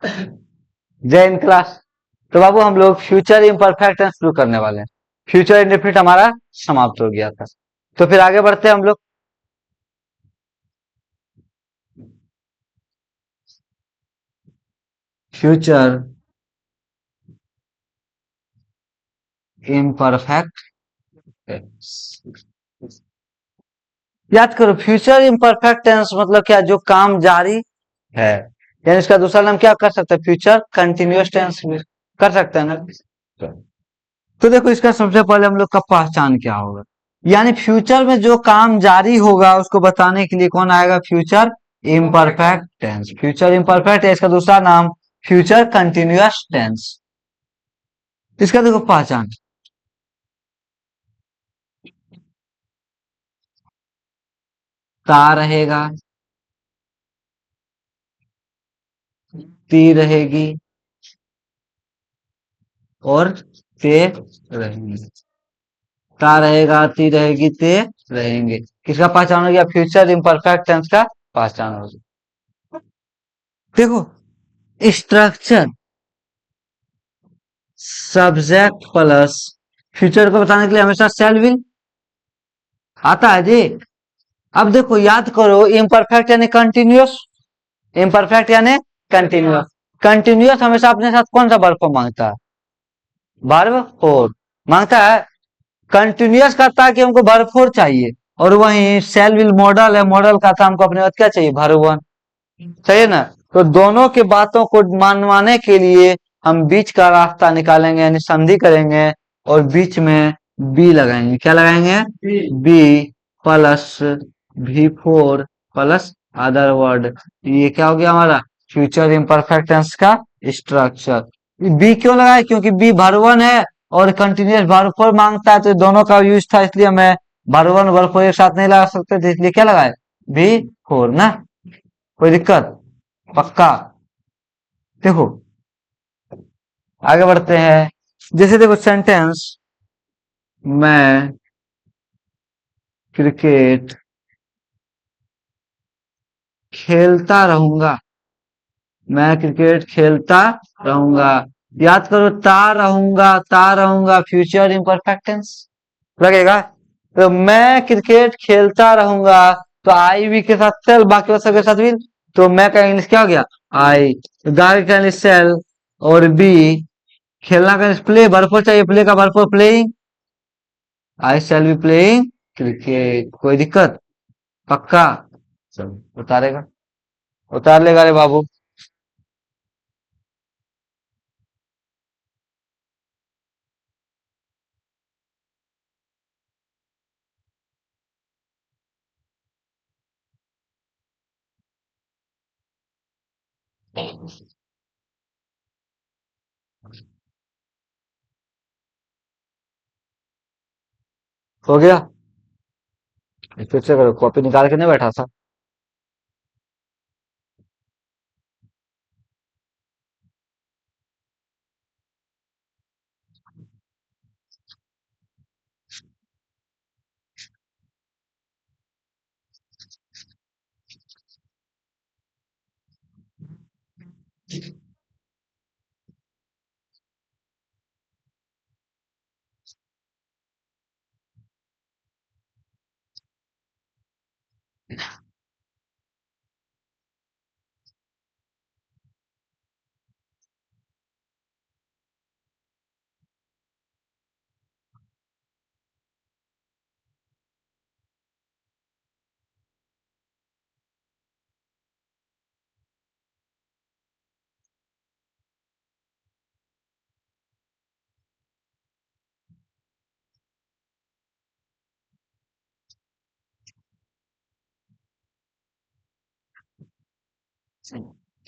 जय in class. तो बाबू हम लोग फ्यूचर इम्परफेक्ट टेंस शुरू करने वाले हैं। फ्यूचर इंडेफिनिट हमारा समाप्त हो गया था। तो फिर आगे बढ़ते हैं हम लोग। Future imperfect tense. याद करो, फ्यूचर इम्परफेक्ट टेंस मतलब क्या? जो काम जारी है। यानी इसका दूसरा नाम क्या कर सकते हैं? फ्यूचर कंटिन्यूअस टेंस भी कर सकते हैं ना। तो देखो, इसका सबसे पहले हम लोग का पहचान क्या होगा? यानी फ्यूचर में जो काम जारी होगा उसको बताने के लिए कौन आएगा? Future imperfect tense. Future imperfect है इसका दूसरा नाम फ्यूचर कंटिन्यूअस टेंस। इसका देखो पहचान। ता रहेगा, ती रहेगी और ते रहेंगे। ता रहेगा, ती रहेगी, ते रहेंगे। किसका पहचान हो गया? फ्यूचर इम्परफेक्ट टेंस का पहचान हो गया। देखो, स्ट्रक्चर सब्जेक्ट प्लस फ्यूचर को बताने के लिए हमेशा शैल विल आता है जी। अब देखो याद करो, इम्परफेक्ट यानी कंटिन्यूअस। इम्परफेक्ट यानी कंटिन्यूअस। कंटिन्यूअस हमेशा अपने साथ कौन सा वर्ब को मांगता है? वर्ब फोर मांगता है। कंटिन्यूअस करता है कि हमको वर्ब फोर चाहिए। और वहीं सेल विल मॉडल है, मॉडल का था हमको अपने बाद क्या चाहिए? Verb one. सही है ना? तो दोनों के बातों को मनवाने के लिए हम बीच का रास्ता निकालेंगे, यानी संधि करेंगे और बीच में बी लगाएंगे। क्या लगाएंगे? Be plus V four plus other word. ये क्या हो गया हमारा? फ्यूचर इम्परफेक्ट टेंस का स्ट्रक्चर। बी क्यों लगाए? क्योंकि बी वर्ब वन है और कंटिन्यूअस वर्ब फोर मांगता है, तो दोनों का यूज था, इसलिए हमें वर्ब वन वर्ब फोर एक साथ नहीं लगा सकते थे, इसलिए क्या लगाए? बी फोर ना। कोई दिक्कत? पक्का? देखो आगे बढ़ते हैं। जैसे देखो सेंटेंस, मैं क्रिकेट खेलता रहूंगा। मैं क्रिकेट खेलता रहूंगा। याद करो, ता रहूंगा फ्यूचर इम्परफेक्ट टेंस लगेगा। तो मैं क्रिकेट खेलता रहूंगा, तो आई वी के साथ सेल, बाकी और सबके साथ विल। तो मैं का इंग्लिश क्या हो गया? आई। गाड़ी का इंग्लिश सेल और बी। खेलना का प्ले, बर्फो चाहिए, प्ले का बर्फो playing. I shall be playing cricket. कोई दिक्कत? पक्का? चलो उतारेगा, उतार लेगा रे बाबू। हो गया? फिर से करो, कॉपी निकाल के नहीं बैठा था?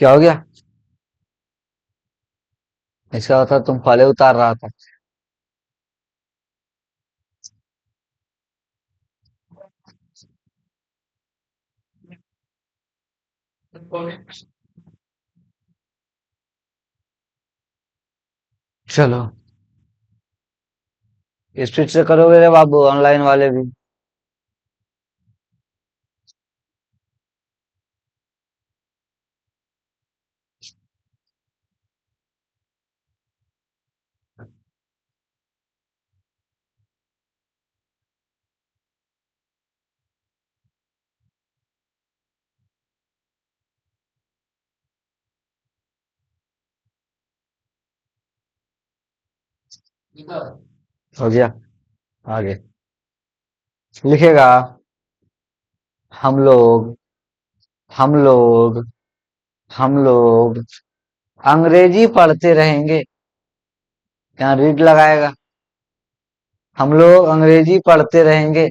क्या हो गया? इसका मतलब तुम पहले उतार रहा था। चलो स्पीड से करोगे रे बाबू, ऑनलाइन वाले भी। हो गया। आगे लिखेगा। हम लोग हम लोग हम लोग अंग्रेजी पढ़ते रहेंगे। यहाँ रीड लगाएगा। हम लोग अंग्रेजी पढ़ते रहेंगे।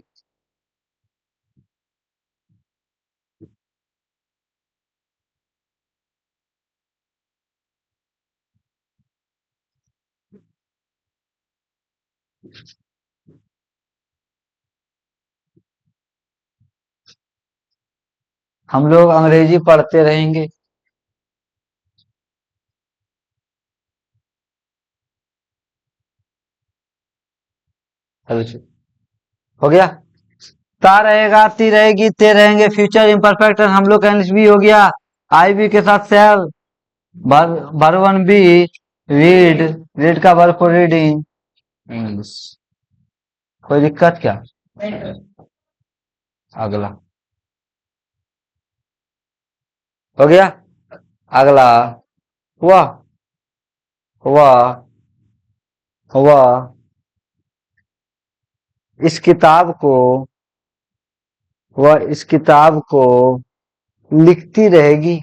हम लोग अंग्रेजी पढ़ते रहेंगे। चलो, हो गया। ता रहेगा, ती रहेगी, ते रहेंगे, फ्यूचर इम्परफेक्ट हम लोग का इंग्लिश भी हो गया। आई बी के साथ shall, verb one be, read, read का वर्ब फॉर रीडिंग इंग्लिश। कोई दिक्कत क्या? अगला हो गया। अगला हुआ हुआ हुआ इस किताब को वह इस किताब को लिखती रहेगी।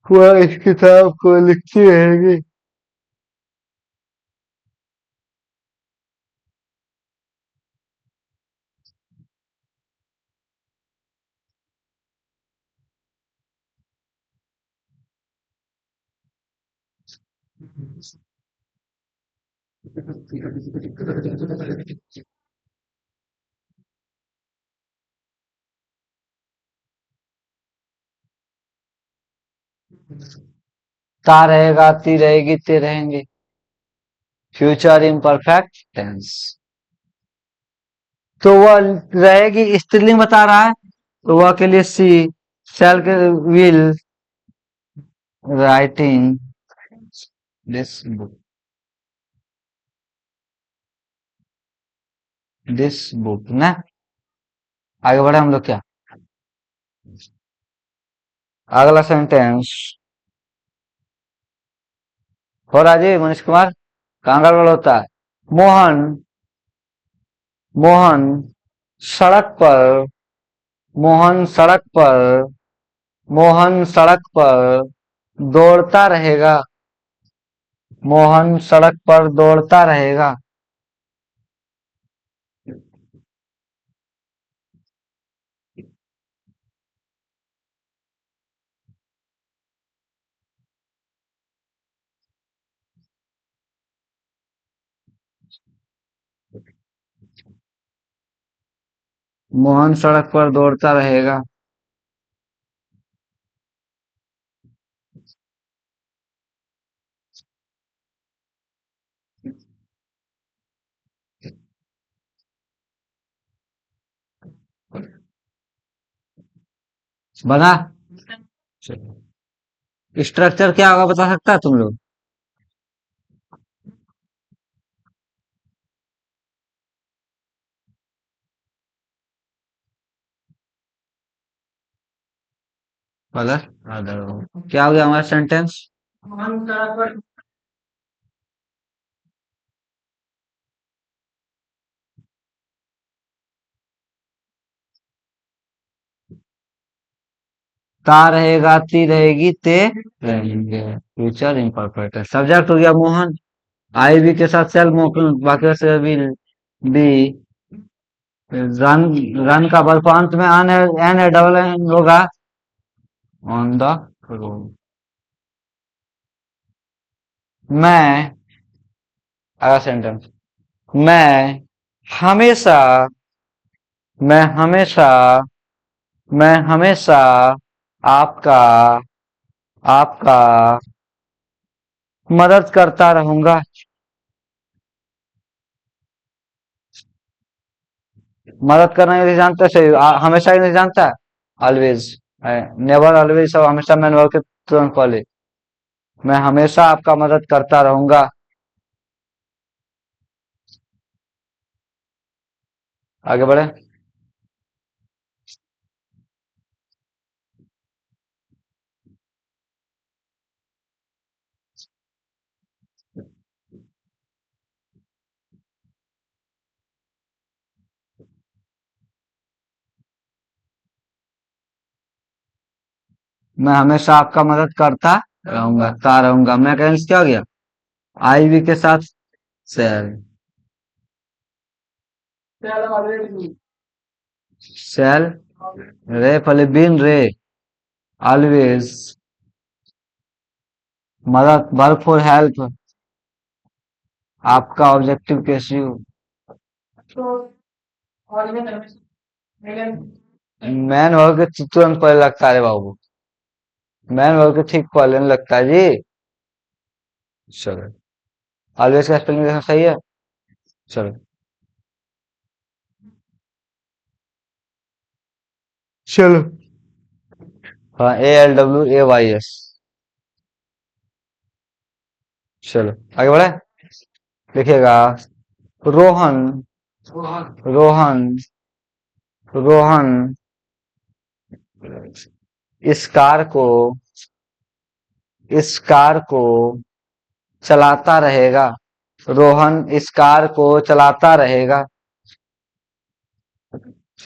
वह इस किताब को लिखती रहेगी। ता रहेगा, ती रहेगी, ते रहेंगे, फ्यूचर इम्परफेक्ट टेंस। तो वह रहेगी, स्त्रीलिंग बता रहा है, तो वह के लिए सी, शैल के will writing this book, this book ना। आगे बढ़े हम लोग क्या? अगला सेंटेंस हो रहा जी मनीष कुमार, कहाँ गड़बड़ होता है? मोहन मोहन सड़क पर मोहन सड़क पर मोहन सड़क पर दौड़ता रहेगा। मोहन सड़क पर दौड़ता रहेगा। मोहन सड़क पर दौड़ता रहेगा। बना। स्ट्रक्चर क्या होगा बता सकता है तुम लोग? कलर क्या हो गया हमारा सेंटेंस? ता रहेगा, ती रहेगी, ते रहेंगे, फ्यूचर इम्परफेक्ट है। सब्जेक्ट हो गया मोहन, आई बी के साथ सेल, बाकी से विल बी, रन, रन का वर्ब अंत में एन है, एन है, डबल एन होगा, ऑन द रोड। मैं अगला सेंटेंस, मैं हमेशा मैं हमेशा मैं हमेशा आपका आपका मदद करता रहूंगा। मदद करना नहीं जानता सही, हमेशा ही नहीं जानता। ऑलवेज, नेवर ऑलवेज, सब हमेशा मैन वर्ब के तुरंत पहले। मैं हमेशा आपका मदद करता रहूंगा। आगे बढ़े। मैं हमेशा आपका मदद करता रहूंगा। मैं कैंस क्या हो गया? आईवी के साथ सेल। सेल रे पहले बिन रे ऑलवेज मदद वर्क फॉर हेल्प आपका ऑब्जेक्टिव कैसी हो? मैन वर्क के तुरंत पहले लगता है रे बाबू। मैन वर्क के ठीक पहले नहीं लगता है जी। चलो ऑलवेज का स्पेलिंग सही है। चलो चलो हाँ ALWAYS। चलो आगे बढ़े। लिखिएगा रोहन। रोहन रोहन इस कार को इस कार को चलाता रहेगा। रोहन इस कार को चलाता रहेगा।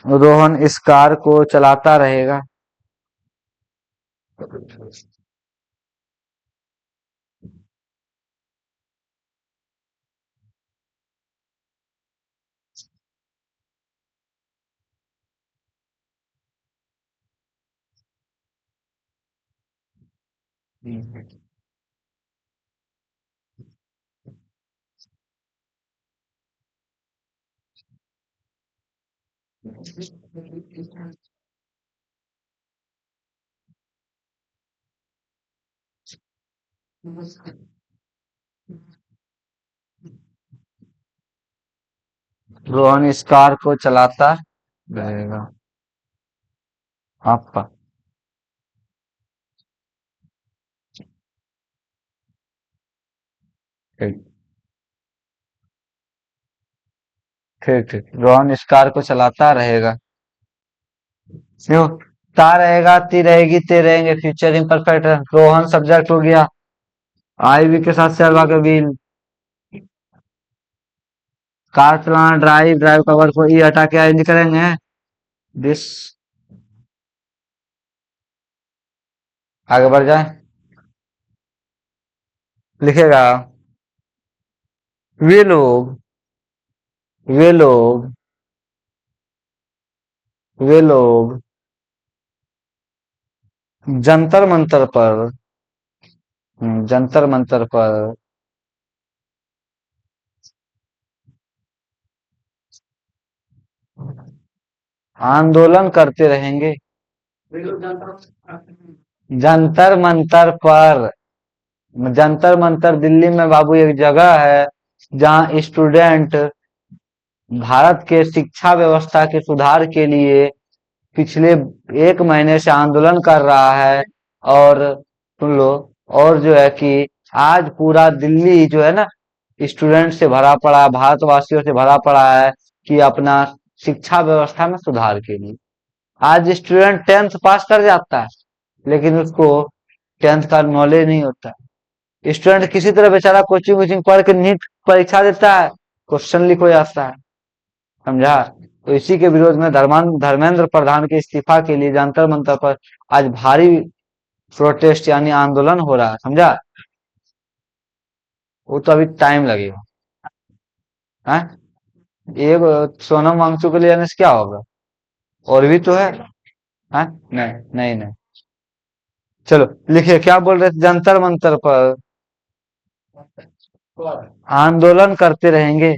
रोहन इस कार को चलाता रहेगा। रोहन इस कार को चलाता रहेगा। आपका ठीक ठीक ठीक। रोहन इस कार को चलाता रहेगा। क्यों? ता रहेगा, ती रहेगी, ते रहेंगे, फ्यूचर इम्परफेक्ट है। रोहन सब्जेक्ट हो गया। आईवी के साथ से के व्हील। कार चलाना ड्राइव, ड्राइव का वर्क को ई हटा के आई करेंगे दिस। आगे बढ़ जाए। लिखेगा वे लोग वे लोग वे लोग जंतर मंतर पर जंतर मंतर पर आंदोलन करते रहेंगे। जंतर मंतर पर। जंतर मंतर दिल्ली में बाबू एक जगह है जहाँ स्टूडेंट भारत के शिक्षा व्यवस्था के सुधार के लिए पिछले 1 महीने से आंदोलन कर रहा है। और सुन लो, और जो है कि आज पूरा दिल्ली जो है ना स्टूडेंट से भरा पड़ा है, भारतवासियों से भरा पड़ा है कि अपना शिक्षा व्यवस्था में सुधार के लिए। आज स्टूडेंट 10th पास कर जाता है लेकिन उसको 10th का नॉलेज नहीं होता। स्टूडेंट किसी तरह बेचारा कोचिंग वोचिंग पढ़ के नीट परीक्षा देता है, क्वेश्चन लीक हो जाता है। समझा? तो इसी के विरोध में धर्मेंद्र प्रधान के इस्तीफा के लिए जंतर मंतर पर आज भारी प्रोटेस्ट यानी आंदोलन हो रहा है। समझा? वो तो अभी टाइम लगेगा। है एक सोनम वांगचुक के लिए जाने से क्या होगा? और भी तो है। हाँ नहीं नहीं नहीं। चलो लिखिए क्या बोल रहे थे। जंतर मंतर पर आंदोलन करते रहेंगे।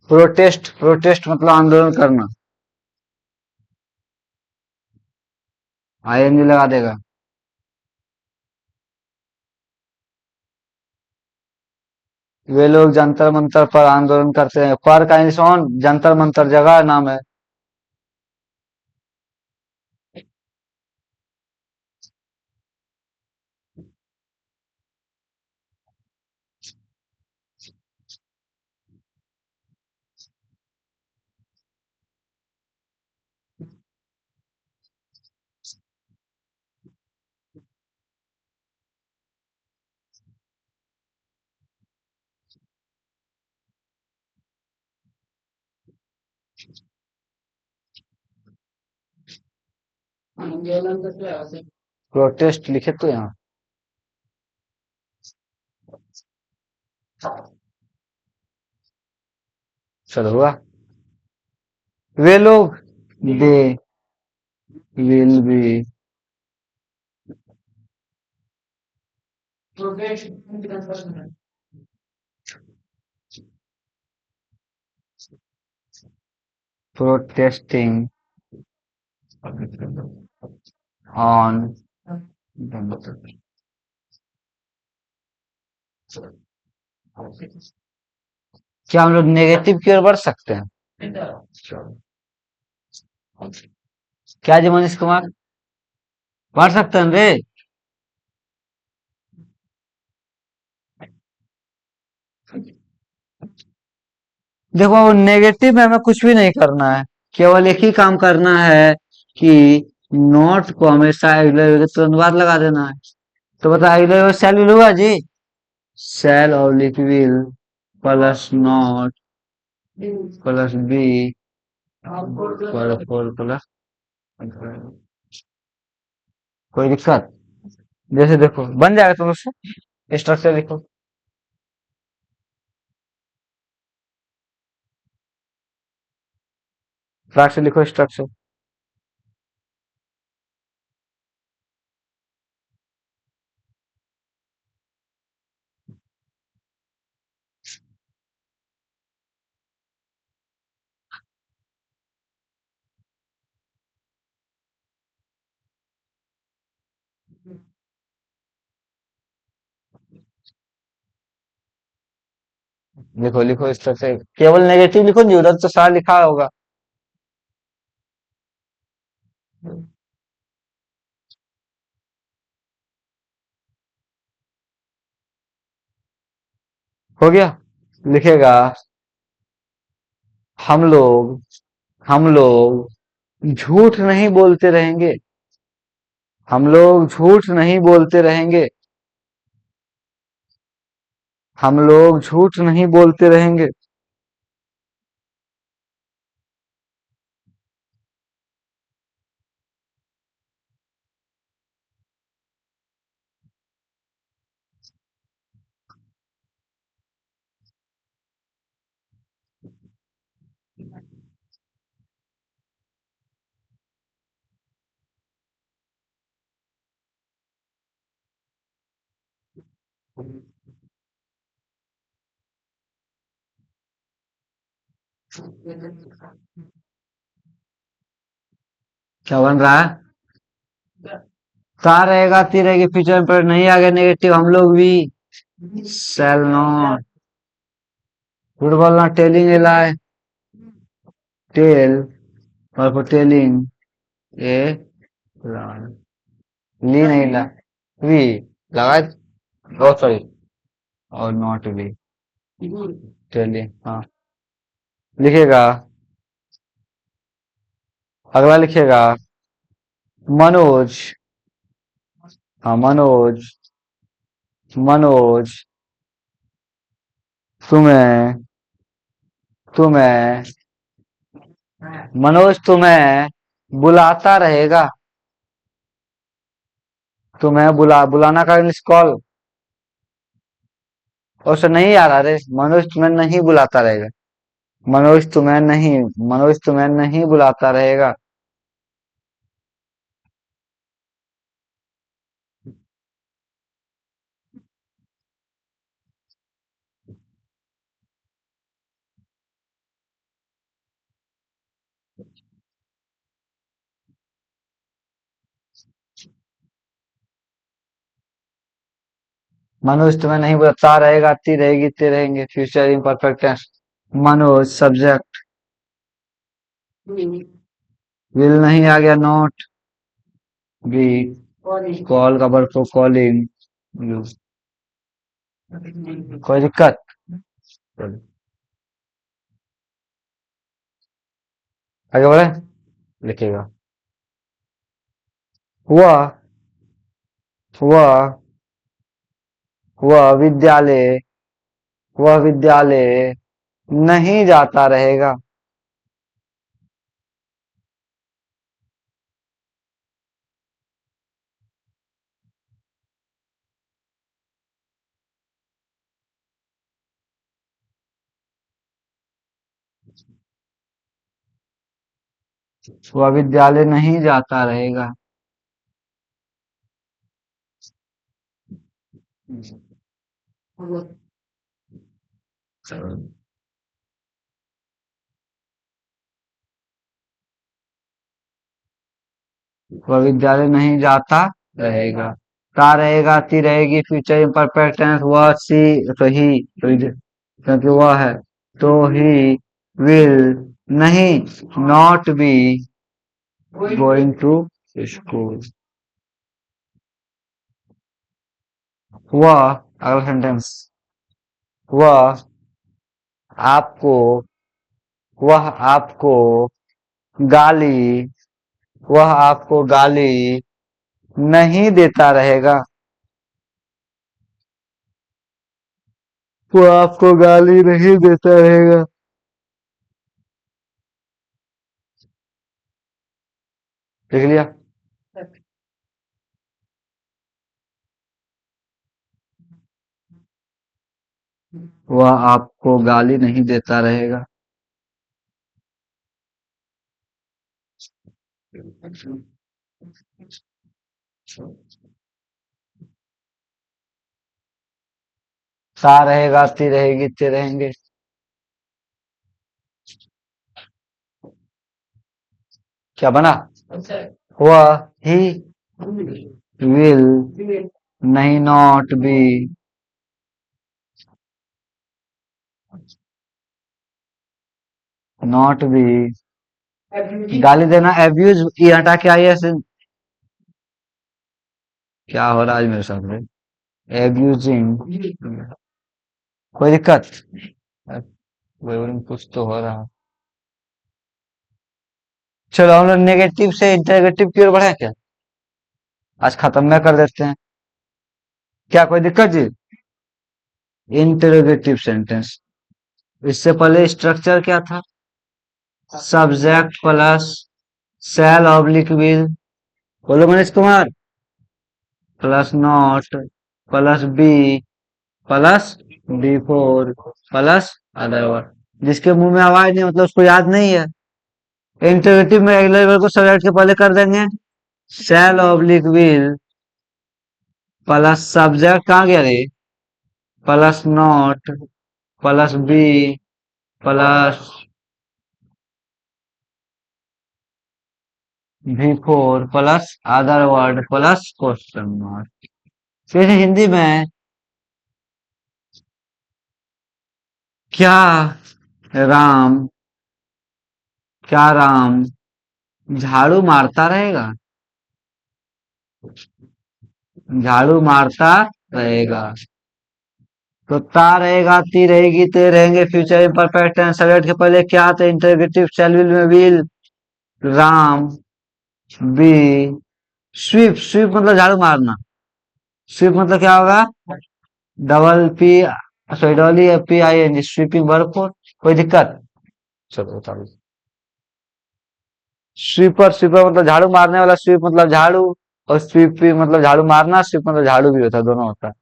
प्रोटेस्ट प्रोटेस्ट मतलब आंदोलन करना। आईएनजी लगा देगा। वे लोग जंतर मंतर पर आंदोलन करते हैं। पर का इंसान जंतर मंतर जगह नाम है। प्रोटेस्ट लिखे तो यहाँ। चलो हुआ। वे लोग, they will be protesting on, क्या हम लोग नेगेटिव की ओर बढ़ सकते हैं? क्या जी मनीष कुमार, बढ़ सकते हैं रे? देखो वो नेगेटिव में हमें कुछ भी नहीं करना है, केवल एक ही काम करना है कि नोट को हमेशा अगले के तुरंत बाद लगा देना है। तो बता अगले शैल विल हुआ जी, शैल और लिख will plus not plus V four plus, कोई दिक्कत? जैसे देखो बन जाएगा तुम उससे स्ट्रक्चर लिखो। स्ट्रक्चर लिखो स्ट्रक्चर। लिखो लिखो स्ट्रक्चर, केवल नेगेटिव लिखो नहीं, उधर तो सारा लिखा होगा। हो गया, लिखेगा हम लोग, हम लोग झूठ नहीं बोलते रहेंगे, हम लोग झूठ नहीं बोलते रहेंगे, हम लोग झूठ नहीं बोलते रहेंगे। क्या बन रहा है? ता रहेगा, ती रहेगी, फ्यूचर पर नहीं आ गया नेगेटिव, हम लोग भी शैल नॉट, झूठ बोलना, टेलिंग ए लाई, टेल और for टेलिंग ए लाई, ली नहीं ला, वी लगा, ओ सॉरी, और नॉट वी, टेलिंग, हाँ लिखेगा। अगला लिखेगा मनोज, हाँ मनोज, मनोज तुम्हें, तुम्हें मनोज तुम्हें बुलाता रहेगा, तुम्हें बुलाना का इंग्लिश कॉल, और से नहीं आ रहा रे, मनोज तुम्हें नहीं बुलाता रहेगा, मनोज तुम्हें नहीं, मनोज तुम्हें नहीं बुलाता रहेगा। मनोज तुम्हें नहीं बुलाता रहेगा, ती रहेगी, ते रहेंगे, future imperfect tense. Manoj subject, will नहीं आ गया, नॉट बी, कॉल का वर्ब फॉर कॉलिंग यू, कोई दिक्कत? आगे बढ़े, लिखेगा हुआ, हुआ, वह विद्यालय, वह विद्यालय नहीं जाता रहेगा, वह विद्यालय नहीं जाता रहेगा। वह विद्यालय नहीं जाता रहेगा। ता रहेगा, ती रहेगी, फ्यूचर इम्परफेक्ट टेंस, वह, सी, तो ही, क्योंकि वह है, तो ही विल नहीं, not be going to school. वह, अगला सेंटेंस, वह आपको, वह आपको गाली, वह आपको गाली नहीं देता रहेगा। वो आपको गाली नहीं देता रहेगा। देख लिया। वह आपको गाली नहीं देता रहेगा। सा रहेगा, ती रहेगी, ते रहेंगे। क्या बना? वह ही विल नहीं, नॉट बी, नॉट बी गाली देना, एब्यूज, ई हटा के आई ऐसे। क्या हो रहा है आज मेरे साथ में? एब्यूजिंग, कोई दिक्कत? कुछ तो हो रहा। चलो हम लोग नेगेटिव से इंटरगेटिव की ओर बढ़े क्या? आज खत्म में कर देते हैं। क्या कोई दिक्कत जी? Interrogative sentence. इससे पहले स्ट्रक्चर क्या था? Subject plus shall oblique will, बोलो Manish Kumar, plus not, plus be, plus before, plus other word. जिसके मुंह में आवाज नहीं मतलब उसको याद नहीं है। इंटरोगेटिव में अगले वर्ड को सब्जेक्ट के पहले कर देंगे। Shall oblique will plus subject कहाँ गया रे? Plus not, plus be, plus before, plus other word, plus question mark. फिर हिंदी में क्या राम, क्या राम झाड़ू मारता रहेगा? झाड़ू मारता रहेगा। तो ता रहेगा, ती रहेगी, ते रहेंगे, फ्यूचर इम्परफेक्ट टेंस, सब्जेक्ट के पहले क्या आता है? इंटरोगेटिव, शैल विल में will, Ram, be, sweep, sweep मतलब झाड़ू मारना। स्वीप मतलब क्या होगा? Double P, sorry double P I N G, sweeping verb four. कोई दिक्कत? चलो बता दो। स्वीपर, स्वीपर मतलब झाड़ू मारने वाला, स्वीप मतलब झाड़ू, और स्वीपिंग मतलब झाड़ू मारना, स्वीप मतलब झाड़ू भी होता है, दोनों होता है।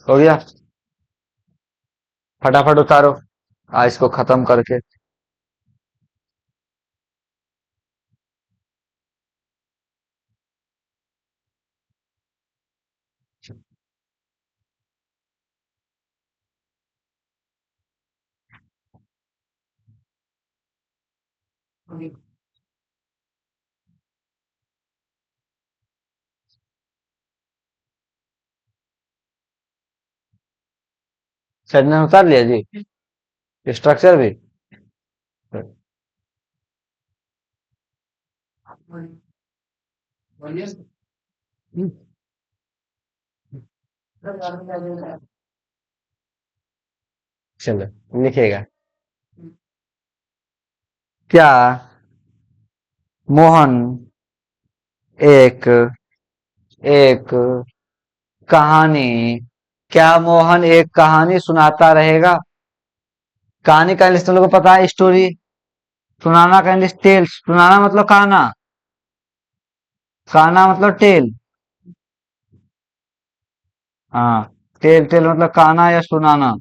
हो गया? फटाफट उतारो आज इसको खत्म करके। सेंटेंस उतार लिया जी, स्ट्रक्चर भी। चलो लिखेगा। क्या मोहन एक, एक कहानी, क्या मोहन एक कहानी सुनाता रहेगा? कहानी का इंग्लिश तुम लोगों को पता है, स्टोरी। सुनाना का इंग्लिश टेल्स, सुनाना मतलब कहाना, कहाना मतलब टेल। हाँ, टेल टेल मतलब कहना या सुनाना।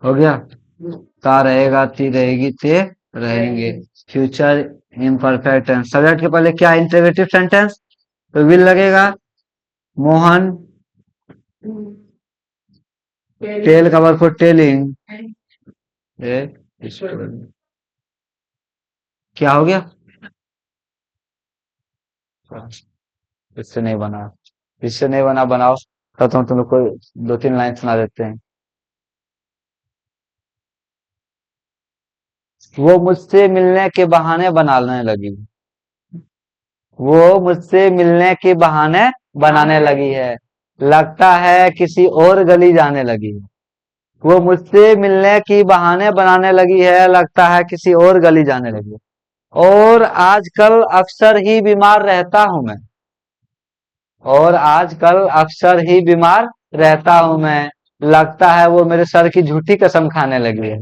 हो गया। ता रहेगा, ती रहेगी, ते रहेंगे। फ्यूचर इम्परफेक्ट टेंस, सब्जेक्ट के पहले क्या इंटरोगेटिव सेंटेंस, तो विल लगेगा। मोहन, टेल का वर्ब फॉर टेलिंग, क्या हो गया? इससे नहीं बना, इससे नहीं बना, बनाओ तो तुम लोग को दो तीन लाइन सुना देते हैं। वो मुझसे मिलने के बहाने बनाने लगी, वो मुझसे मिलने के बहाने बनाने लगी है, लगता है किसी और गली जाने लगी है। वो मुझसे मिलने की बहाने बनाने लगी है, लगता है किसी और गली जाने लगी है। और आजकल अक्सर ही बीमार रहता हूं मैं, और आजकल अक्सर ही बीमार रहता हूं मैं, लगता है वो मेरे सर की झूठी कसम खाने लगी है।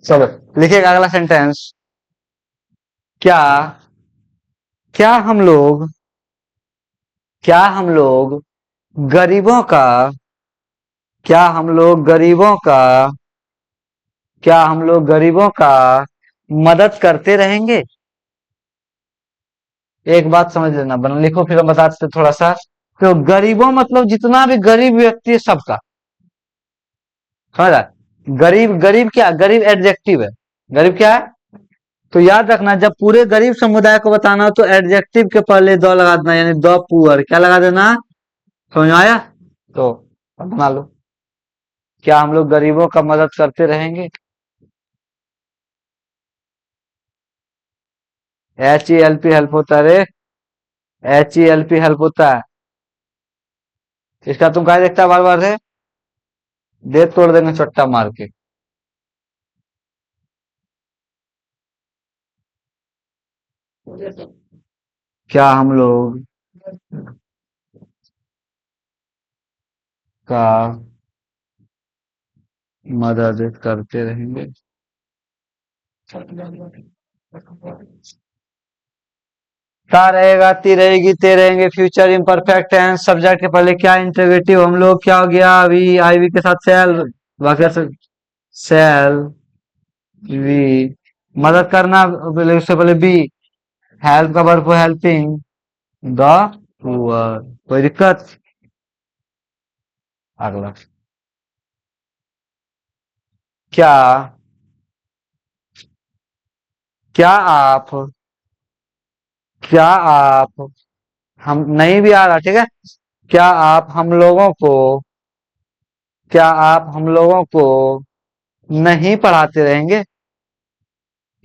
चलो लिखिएगा अगला सेंटेंस। क्या, क्या हम लोग, क्या हम लोग गरीबों का, क्या हम लोग गरीबों का, क्या हम लोग गरीबों का मदद करते रहेंगे। एक बात समझ लेना, बना लिखो फिर हम बता देते थोड़ा सा। तो गरीबों मतलब जितना भी गरीब व्यक्ति है सबका, समझ रहा? गरीब, गरीब क्या, गरीब एडजेक्टिव है। गरीब क्या है? तो याद रखना, जब पूरे गरीब समुदाय को बताना हो तो एडजेक्टिव के पहले द लगा देना, यानी द पुअर क्या लगा देना। समझ में आया? तो अब बना लो, क्या हम लोग गरीबों का मदद करते रहेंगे। HELP हेल्प होता है रे, HELP हेल्प होता है। इसका तुम क्या देखता बार बार है, दे तोड़ देंगे चट्टा मार के। क्या हम लोग का मदद करते रहेंगे। ता रहेगा, ती रहेगी, ते रहेंगे। फ्यूचर इम्परफेक्ट टेंस, सब्जेक्ट के पहले क्या इंटरोगेटिव, हम लोग क्या हो गया अभी, आईवी के साथ सेल, वाक्य से सेल वी, मदद करना पहले, उससे पहले बी, हेल्प का वर्ब हेल्पिंग द पुअर। कोई दिक्कत? अगला, क्या, क्या आप, क्या आप, हम नहीं भी आ रहा, ठीक है। क्या आप हम लोगों को, क्या आप हम लोगों को नहीं पढ़ाते रहेंगे।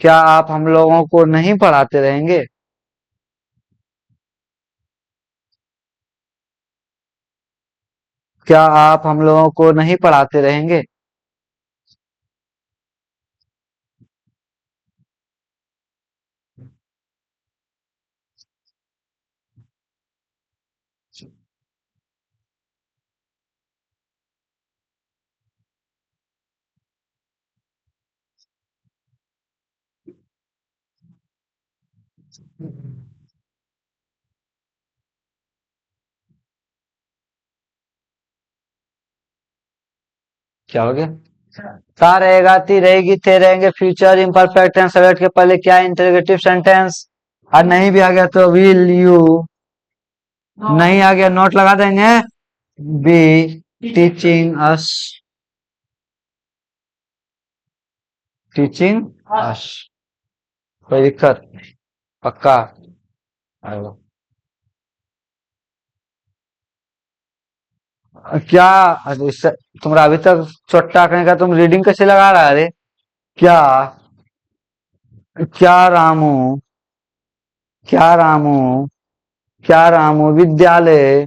क्या आप हम लोगों को नहीं पढ़ाते रहेंगे। क्या आप हम लोगों को नहीं पढ़ाते रहेंगे। क्या हो गया? ता रहेगा, ती रहेगी, थे रहेंगे। फ्यूचर इम्परफेक्ट टेंस, सब्जेक्ट के पहले क्या इंटरोगेटिव सेंटेंस। और नहीं भी आ गया तो विल यू, नहीं आ गया नोट लगा देंगे, be teaching us, teaching us. कोई दिक्कत? पक्का? आएगा। क्या, अरे तुम्हारा अभी तक चोट्टा कहीं का तुम रीडिंग कैसे लगा रहा है अरे। क्या, क्या रामू, क्या रामू, क्या रामू विद्यालय,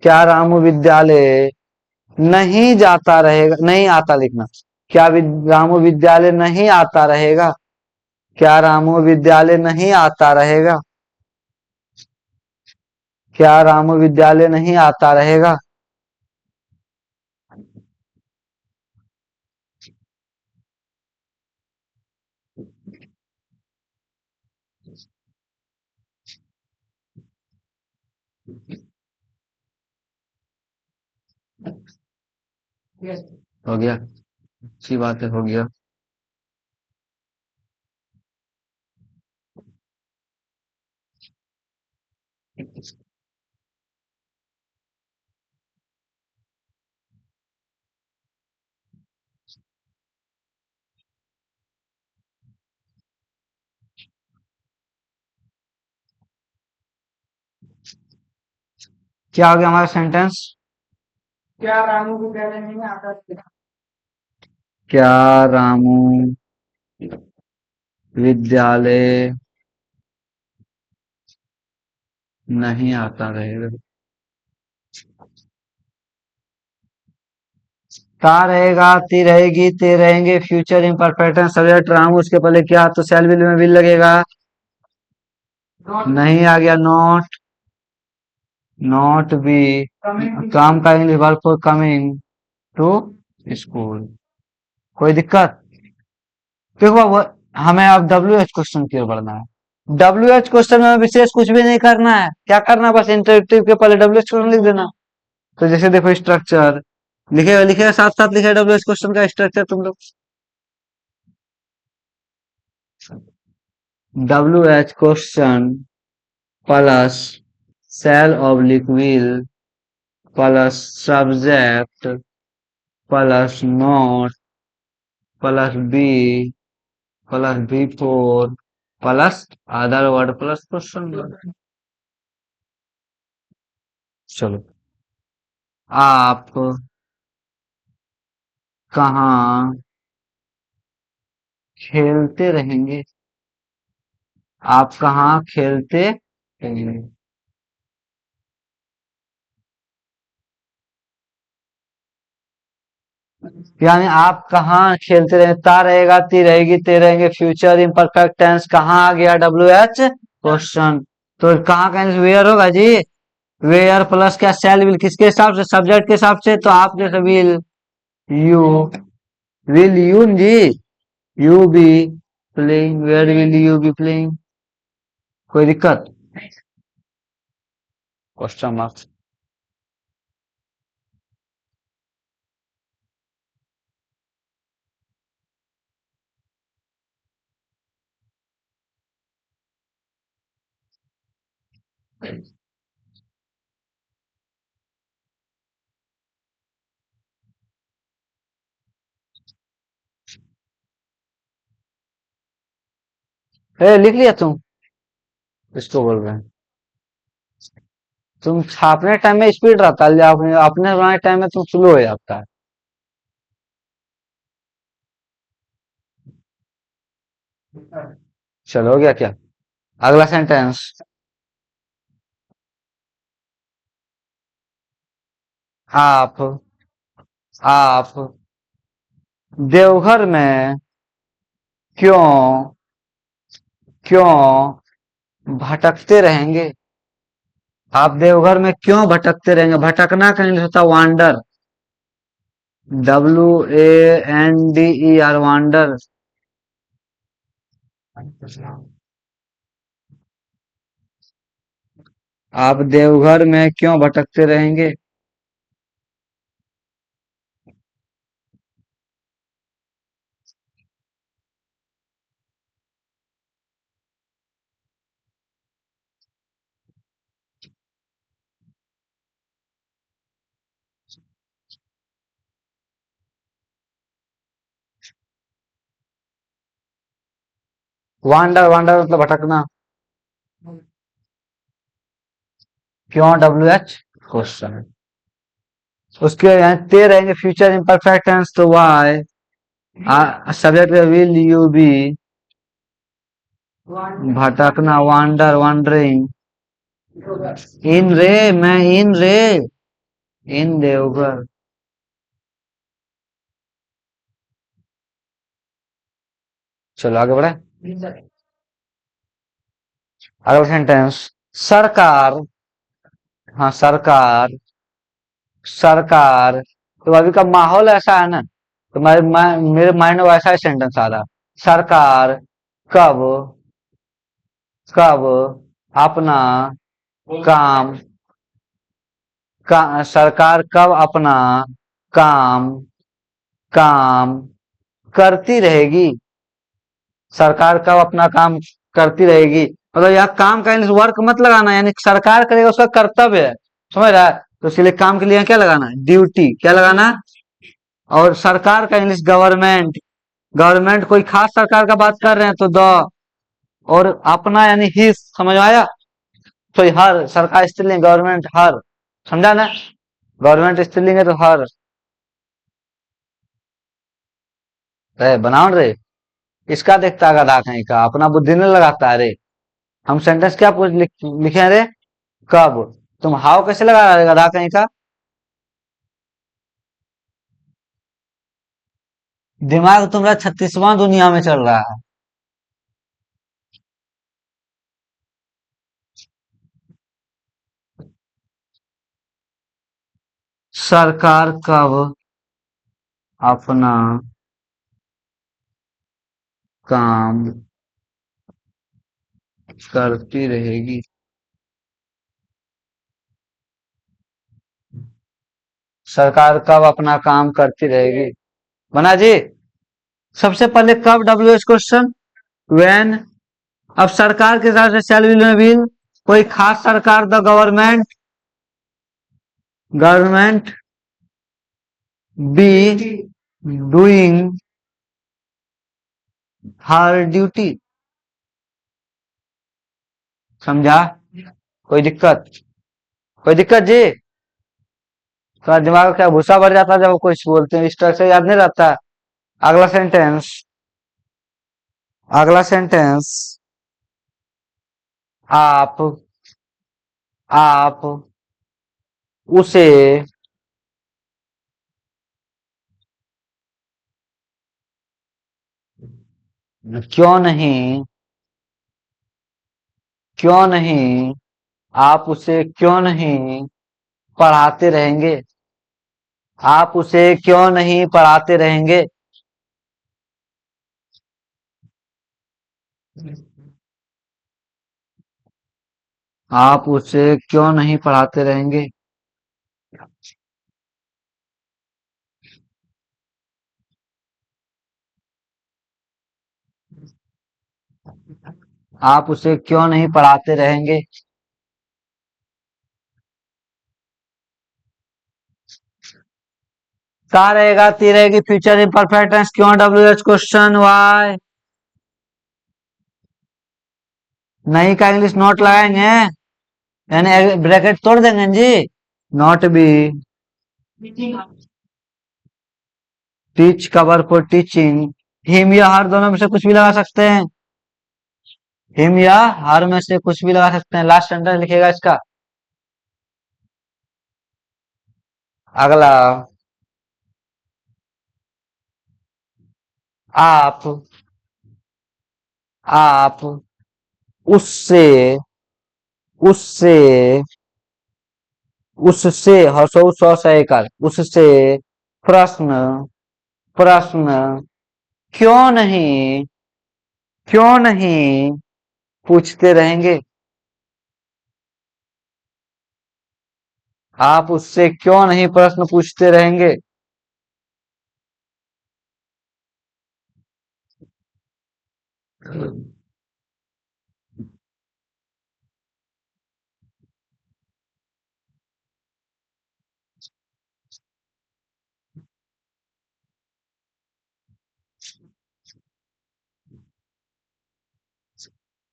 क्या रामू विद्यालय नहीं जाता रहेगा, नहीं आता लिखना। क्या रामू विद्यालय नहीं आता रहेगा। क्या रामू विद्यालय नहीं आता रहेगा? क्या रामू विद्यालय नहीं आता रहेगा? हो गया, अच्छी बात है, हो गया। क्या हो गया हमारा सेंटेंस? क्या रामू विद्यालय नहीं आता? क्या रामू विद्यालय नहीं आता रहेगा? ता रहेगा, ती रहेगी, ते रहेंगे, फ्यूचर इम्परफेक्ट है, सब्जेक्ट रामू, उसके पहले क्या तो शैल विल में विल लगेगा। नहीं आ गया, नॉट, नॉट बी, काम का English verb four coming to school. कोई दिक्कत? देखो वो हमें अब डब्ल्यू एच क्वेश्चन की ओर बढ़ना है। डब्ल्यू एच क्वेश्चन में विशेष कुछ भी नहीं करना है, क्या करना है, बस इंटरेक्टिव के पहले डब्ल्यू एच क्वेश्चन लिख देना। तो जैसे देखो स्ट्रक्चर लिखेगा, लिखेगा, साथ साथ लिखेगा डब्ल्यू एच क्वेश्चन का स्ट्रक्चर तुम लोग। W H question plus shall oblique will plus subject plus not plus be plus V four plus other word plus question. चलो, आप कहाँ खेलते रहेंगे? आप कहाँ खेलते रहेंगे? यानी आप कहाँ खेलते रहे, ता रहेगा, ती रहेगी, ते रहेंगे, फ्यूचर इम्परफेक्ट टेंस कहाँ आ गया, डब्ल्यू एच क्वेश्चन। तो कहाँ का वेयर होगा जी? वेयर प्लस क्या, सेल विल, किसके हिसाब से, सब्जेक्ट के हिसाब से, तो आप जैसे विल यू, विल यू जी, you be playing, where will you be playing? कोई दिक्कत? Question marks. लिख लिया तुम? इसको बोल रहे हैं तुम छापने टाइम में स्पीड रहता है, अपने अपने बनाने टाइम में तुम स्लो हो जाता है। चलो, हो गया क्या? अगला सेंटेंस। आप आप देवघर में क्यों क्यों भटकते रहेंगे? आप देवघर में क्यों भटकते रहेंगे? भटकना का इंग्लिश होता है wander, W A N D E R, wander. आप देवघर में क्यों भटकते रहेंगे? वांडर, वांडर मतलब भटकना। क्यों, डब्ल्यू एच क्वेश्चन। उसके यहाँ ते रहेंगे, फ्यूचर इम्परफेक्ट टेंस, तो वाई, सब्जेक्ट विल यू बी भटकना, वांडर, वांडरिंग, इन रे, मैं इन रे, इन देवघर। चलो आगे बढ़े। अगला सेंटेंस, सरकार, हाँ सरकार, सरकार, तो अभी का माहौल ऐसा है ना, तो मेरे माइंड में वैसा ही सेंटेंस आ रहा। सरकार कब, कब अपना काम, सरकार कब अपना काम, काम करती रहेगी, सरकार कब अपना काम करती रहेगी, मतलब यहाँ काम का इंग्लिश वर्क मत लगाना, यानी सरकार करेगा उसका कर्तव्य है, समझ रहा है, तो इसलिए काम के लिए क्या लगाना है, ड्यूटी, क्या लगाना। और सरकार का इंग्लिश गवर्नमेंट, गवर्नमेंट कोई खास सरकार का बात कर रहे हैं तो द, और अपना यानी हिज, समझ में आया, तो हर, सरकार स्त्रीलिंग, गवर्नमेंट हर, समझा ना, गवर्नमेंट स्त्रीलिंग है तो हर, बनाओ रे, इसका देखता है गधा कहीं का, अपना बुद्धि नहीं लगाता है रे। हम सेंटेंस क्या लिखे हैं रे, कब, तुम हाउ कैसे लगा रहे गधा कहीं का, दिमाग तुम्हारा 36वां दुनिया में चल रहा है। सरकार कब अपना काम करती रहेगी, सरकार कब अपना काम करती रहेगी, बना जी। सबसे पहले कब, डब्ल्यू एच क्वेश्चन, व्हेन, अब सरकार के साथ शैल विल में विल, कोई खास सरकार, the government, government be doing her duty, समझा, कोई दिक्कत, कोई दिक्कत जी, थोड़ा दिमाग का भूसा भर जाता है जब कुछ बोलते हैं, स्ट्रक्चर याद नहीं रहता। अगला सेंटेंस, अगला सेंटेंस, आप, आप उसे क्यों नहीं, क्यों नहीं, आप उसे क्यों नहीं पढ़ाते रहेंगे, आप उसे क्यों नहीं पढ़ाते रहेंगे, आप उसे क्यों नहीं पढ़ाते रहेंगे, आप उसे क्यों नहीं पढ़ाते रहेंगे, कहा रहेगा, ती रहेगी, फ्यूचर इम्परफेक्ट टेंस, क्यों, डब्ल्यू एच क्वेश्चन, वाई, नहीं का इंग्लिश नोट लगाएंगे, यानी ब्रैकेट तोड़ देंगे जी, not be, teach cover for teaching, him या हर दोनों में से कुछ भी लगा सकते हैं, हिम या हर में से कुछ भी लगा सकते हैं, लास्ट सेंटेंस लिखेगा इसका। अगला, आप, आप उससे, उससे, उससे हसो सौ से कर, उससे प्रश्न, प्रश्न क्यों नहीं, क्यों नहीं पूछते रहेंगे, आप उससे क्यों नहीं प्रश्न पूछते रहेंगे,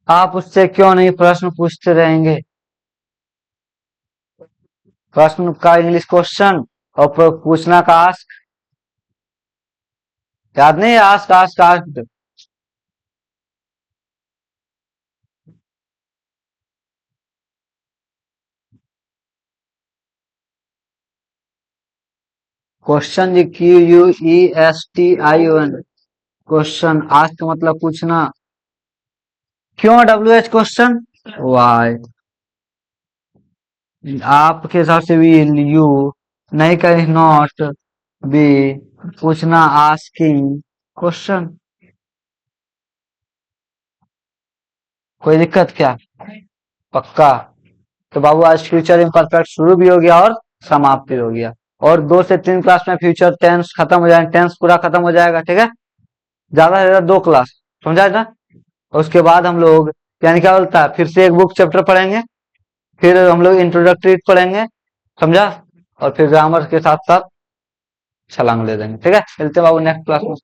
आप उससे क्यों नहीं प्रश्न पूछते रहेंगे, प्रश्न का इंग्लिश क्वेश्चन, और पूछना का आस्क, याद नहीं है, आस्क आस्क आस्क, क्वेश्चन जी, Q U E S T I O N, question, ask मतलब पूछना, क्यों WH क्वेश्चन? वाई आपके हिसाब से विल यू नहीं करें, नॉट बी पूछना, आस्किंग क्वेश्चन। कोई दिक्कत क्या? पक्का? तो बाबू आज फ्यूचर इम्परफेक्ट शुरू भी हो गया और समाप्त भी हो गया, और 2 से 3 क्लास में फ्यूचर टेंस खत्म हो जाएगा, टेंस पूरा खत्म हो जाएगा, ठीक है। ज्यादा से ज्यादा 2 क्लास, समझा ना। और उसके बाद हम लोग यानी क्या बोलता है, फिर से एक बुक चैप्टर पढ़ेंगे, फिर हम लोग इंट्रोडक्टरी पढ़ेंगे, समझा। और फिर ग्रामर के साथ साथ छलांग ले देंगे, ठीक है। मिलते हैं बाबू नेक्स्ट क्लास में।